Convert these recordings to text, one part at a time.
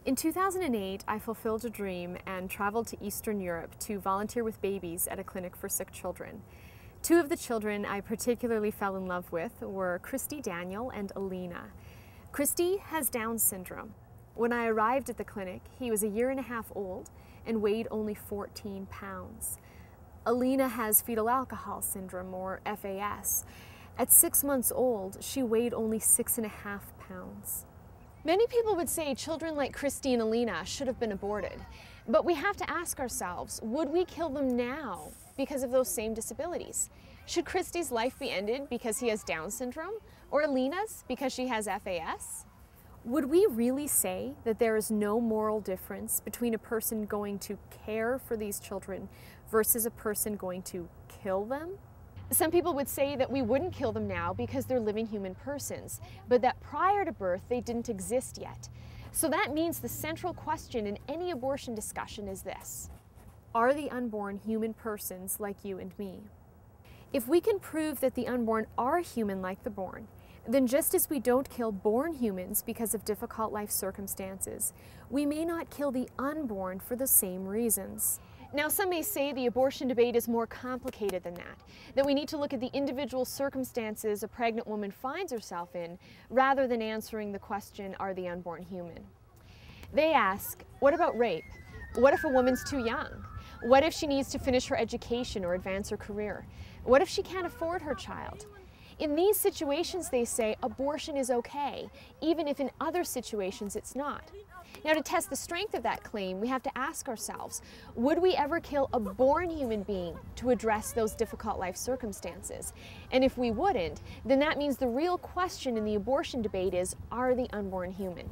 In 2008, I fulfilled a dream and traveled to Eastern Europe to volunteer with babies at a clinic for sick children. Two of the children I particularly fell in love with were Christy Daniel and Alina. Christy has Down syndrome. When I arrived at the clinic, he was 1.5 years old and weighed only 14 pounds. Alina has fetal alcohol syndrome, or FAS. At 6 months old, she weighed only 6.5 pounds. Many people would say children like Christy and Alina should have been aborted. But we have to ask ourselves, would we kill them now because of those same disabilities? Should Christy's life be ended because he has Down syndrome? Or Alina's because she has FAS? Would we really say that there is no moral difference between a person going to care for these children versus a person going to kill them? Some people would say that we wouldn't kill them now because they're living human persons, but that prior to birth they didn't exist yet. So that means the central question in any abortion discussion is this: are the unborn human persons like you and me? If we can prove that the unborn are human like the born, then just as we don't kill born humans because of difficult life circumstances, we may not kill the unborn for the same reasons. Now, some may say the abortion debate is more complicated than that we need to look at the individual circumstances a pregnant woman finds herself in, rather than answering the question, are the unborn human? They ask, what about rape? What if a woman's too young? What if she needs to finish her education or advance her career? What if she can't afford her child? In these situations, they say abortion is okay, even if in other situations it's not. Now, to test the strength of that claim, we have to ask ourselves, would we ever kill a born human being to address those difficult life circumstances? And if we wouldn't, then that means the real question in the abortion debate is, are the unborn human?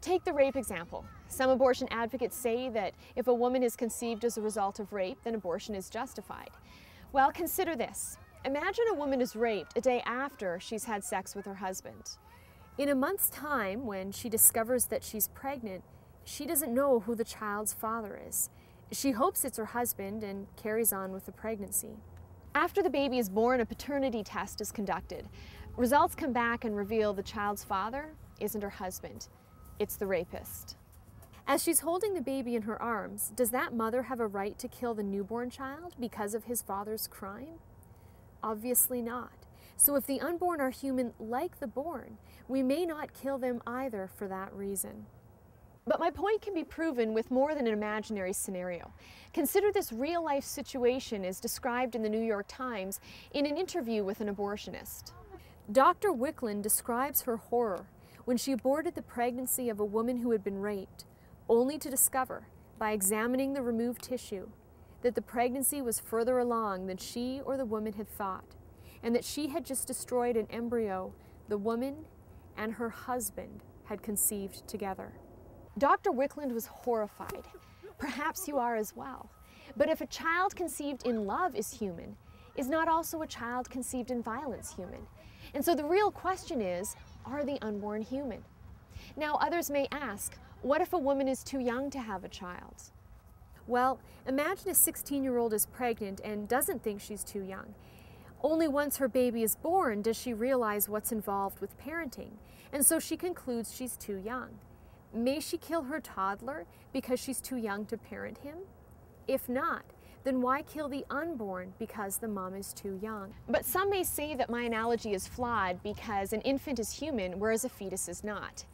Take the rape example. Some abortion advocates say that if a woman is conceived as a result of rape, then abortion is justified. Well, consider this. Imagine a woman is raped a day after she's had sex with her husband. In a month's time, when she discovers that she's pregnant, she doesn't know who the child's father is. She hopes it's her husband and carries on with the pregnancy. After the baby is born, a paternity test is conducted. Results come back and reveal the child's father isn't her husband, it's the rapist. As she's holding the baby in her arms, does that mother have a right to kill the newborn child because of his father's crime? Obviously not. So if the unborn are human like the born, we may not kill them either for that reason. But my point can be proven with more than an imaginary scenario. Consider this real-life situation as described in the New York Times in an interview with an abortionist. Dr. Wicklund describes her horror when she aborted the pregnancy of a woman who had been raped, only to discover, by examining the removed tissue, that the pregnancy was further along than she or the woman had thought, and that she had just destroyed an embryo the woman and her husband had conceived together. Dr. Wicklund was horrified. Perhaps you are as well. But if a child conceived in love is human, is not also a child conceived in violence human? And so the real question is, are the unborn human? Now, others may ask, what if a woman is too young to have a child? Well, imagine a 16-year-old is pregnant and doesn't think she's too young. Only once her baby is born does she realize what's involved with parenting, and so she concludes she's too young. May she kill her toddler because she's too young to parent him? If not, then why kill the unborn because the mom is too young? But some may say that my analogy is flawed because an infant is human, whereas a fetus is not.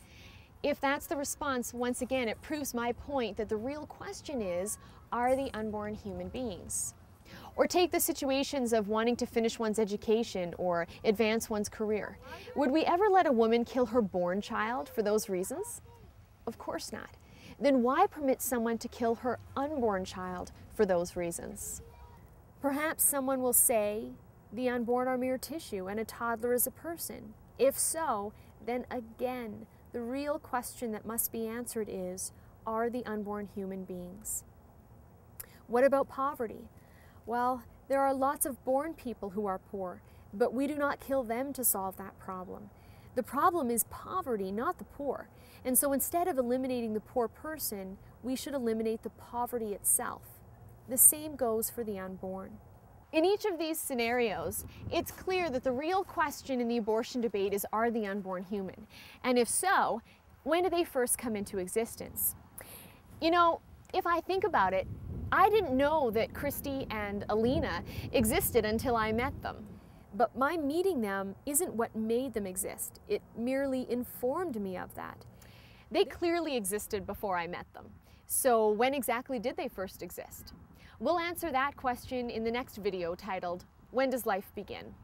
If that's the response, once again, it proves my point that the real question is, are the unborn human beings? Or take the situations of wanting to finish one's education or advance one's career. Would we ever let a woman kill her born child for those reasons? Of course not. Then why permit someone to kill her unborn child for those reasons? Perhaps someone will say, the unborn are mere tissue and a toddler is a person. If so, then again, the real question that must be answered is, are the unborn human beings? What about poverty? Well, there are lots of born people who are poor, but we do not kill them to solve that problem. The problem is poverty, not the poor. And so instead of eliminating the poor person, we should eliminate the poverty itself. The same goes for the unborn. In each of these scenarios, it's clear that the real question in the abortion debate is, are the unborn human? And if so, When did they first come into existence? You know, if I think about it, I didn't know that Christy and Alina existed until I met them. But my meeting them isn't what made them exist. It merely informed me of that. They clearly existed before I met them. So when exactly did they first exist? We'll answer that question in the next video titled, When Does Life Begin?